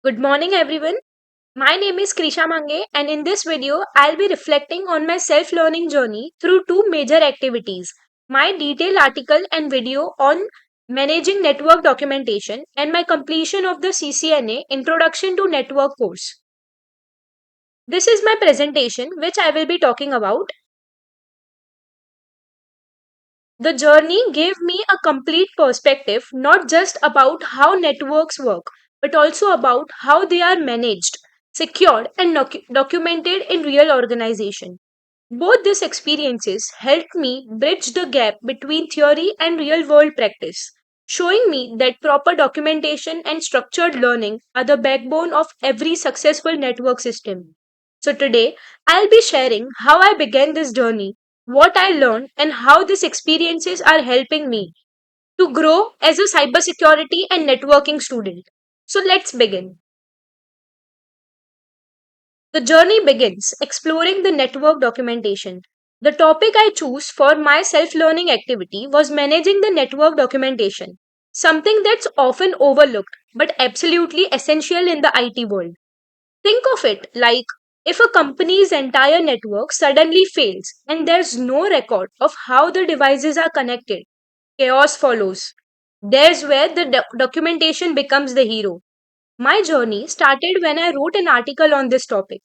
Good morning, everyone. My name is Krisha Mange, and in this video, I'll be reflecting on my self learning journey through two major activities: my detailed article and video on managing network documentation, and my completion of the CCNA Introduction to Network course. This is my presentation, which I will be talking about. The journey gave me a complete perspective not just about how networks work, but also about how they are managed, secured, and documented in real organization. Both these experiences helped me bridge the gap between theory and real world practice, showing me that proper documentation and structured learning are the backbone of every successful network system. So, today I'll be sharing how I began this journey, what I learned, and how these experiences are helping me to grow as a cybersecurity and networking student. So, let's begin. The journey begins exploring the network documentation. The topic I chose for my self learning activity was managing the network documentation, something that's often overlooked but absolutely essential in the IT world. Think of it like if a company's entire network suddenly fails and there's no record of how the devices are connected, chaos follows. There's where the documentation becomes the hero. My journey started when I wrote an article on this topic.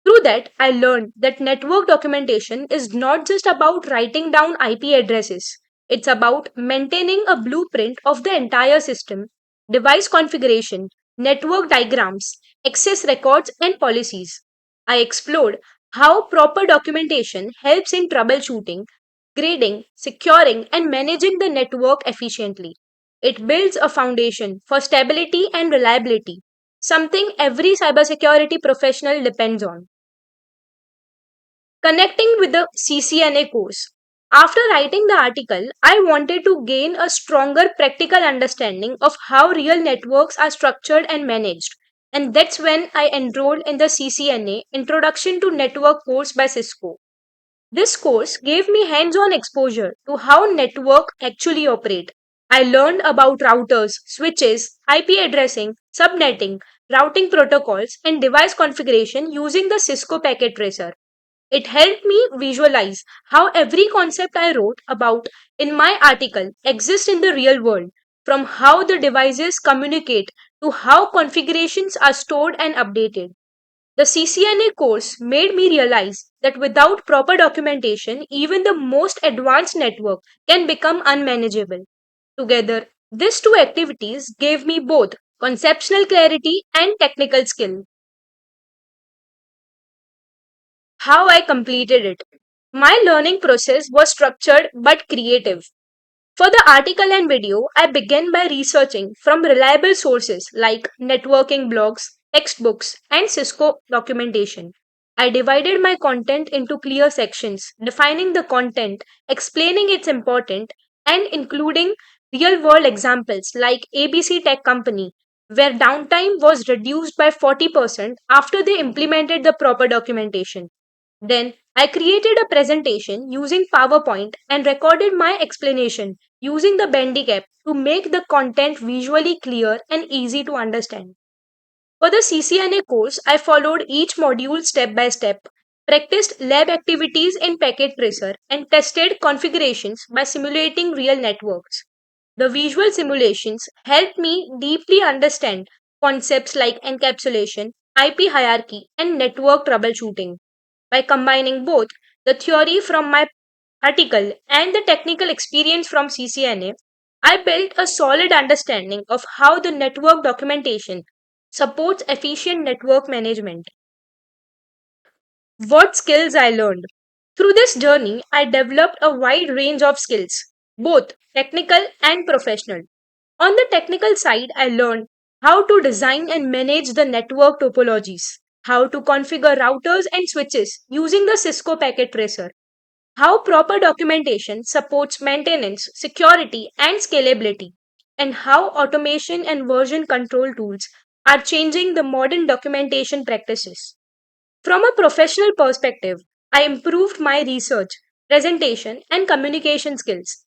Through that, I learned that network documentation is not just about writing down IP addresses, it's about maintaining a blueprint of the entire system, device configuration, network diagrams, access records, and policies. I explored how proper documentation helps in troubleshooting, grading, securing, and managing the network efficiently. It builds a foundation for stability and reliability, something every cybersecurity professional depends on. Connecting with the CCNA course. After writing the article, I wanted to gain a stronger practical understanding of how real networks are structured and managed. And that's when I enrolled in the CCNA Introduction to Network course by Cisco. This course gave me hands on exposure to how network actually operate. I learned about routers, switches, IP addressing, subnetting, routing protocols, and device configuration using the Cisco Packet Tracer. It helped me visualize how every concept I wrote about in my article exists in the real world, from how the devices communicate to how configurations are stored and updated. The CCNA course made me realize that without proper documentation, even the most advanced network can become unmanageable. Together, these two activities gave me both conceptual clarity and technical skill. How I completed it. My learning process was structured but creative. For the article and video, I began by researching from reliable sources like networking blogs, textbooks, and Cisco documentation. I divided my content into clear sections, defining the content, explaining its importance, and including real world examples like ABC Tech Company, where downtime was reduced by 40% after they implemented the proper documentation. Then I created a presentation using PowerPoint and recorded my explanation using the Bendy app to make the content visually clear and easy to understand. For the CCNA course, I followed each module step by step, practiced lab activities in Packet Tracer, and tested configurations by simulating real networks. The visual simulations helped me deeply understand concepts like encapsulation, IP hierarchy, and network troubleshooting. By combining both the theory from my article and the technical experience from CCNA, I built a solid understanding of how the network documentation supports efficient network management. What skills I learned? Through this journey, I developed a wide range of skills, both technical and professional. On the technical side, I learned how to design and manage the network topologies, how to configure routers and switches using the Cisco Packet Tracer, how proper documentation supports maintenance, security, and scalability, and how automation and version control tools are changing the modern documentation practices. From a professional perspective, I improved my research, presentation, and communication skills.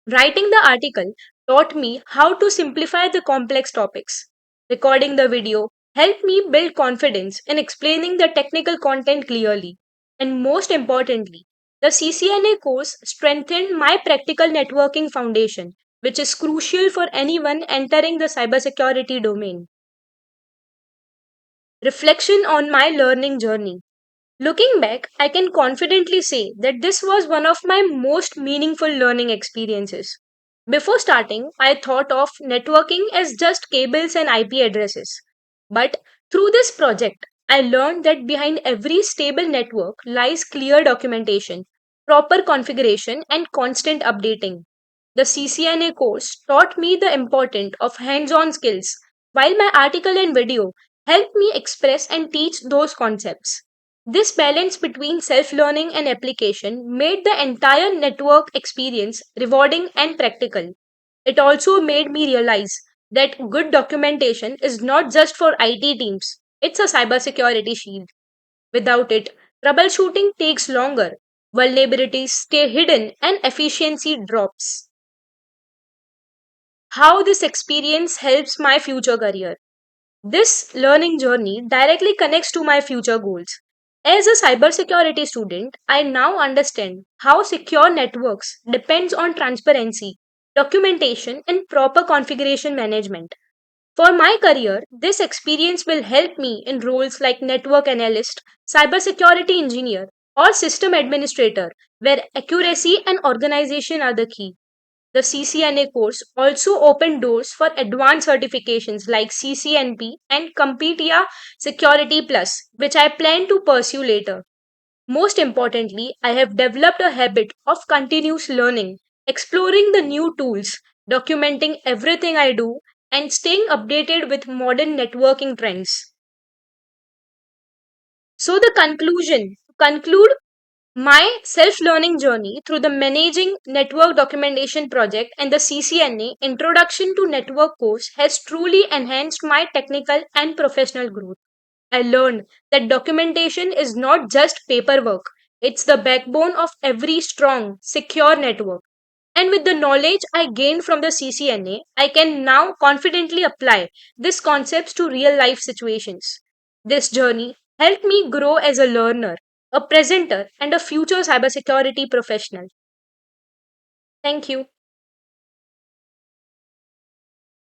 Writing the article taught me how to simplify the complex topics. Recording the video helped me build confidence in explaining the technical content clearly. And most importantly, the CCNA course strengthened my practical networking foundation, which is crucial for anyone entering the cybersecurity domain. Reflection on my learning journey. Looking back, I can confidently say that this was one of my most meaningful learning experiences. Before starting, I thought of networking as just cables and IP addresses. But through this project, I learned that behind every stable network lies clear documentation, proper configuration, and constant updating. The CCNA course taught me the importance of hands on skills, while my article and video helped me express and teach those concepts. This balance between self learning and application made the entire network experience rewarding and practical. It also made me realize that good documentation is not just for IT teams, it's a cybersecurity shield. Without it, troubleshooting takes longer, vulnerabilities stay hidden, and efficiency drops. How this experience helps my future career. This learning journey directly connects to my future goals. As a cybersecurity student, I now understand how secure networks depends on transparency, documentation, and proper configuration management. For my career, this experience will help me in roles like network analyst, cybersecurity engineer, or system administrator, where accuracy and organization are the key. The CCNA course also opened doors for advanced certifications like CCNP and CompTIA Security Plus, which I plan to pursue later. Most importantly, I have developed a habit of continuous learning, exploring the new tools, documenting everything I do, and staying updated with modern networking trends. So, the conclusion to conclude my self learning journey through the Managing Network Documentation Project and the CCNA Introduction to Network course has truly enhanced my technical and professional growth. I learned that documentation is not just paperwork, it's the backbone of every strong, secure network. And with the knowledge I gained from the CCNA, I can now confidently apply these concepts to real life situations. This journey helped me grow as a learner, a presenter, and a future cybersecurity professional. Thank you.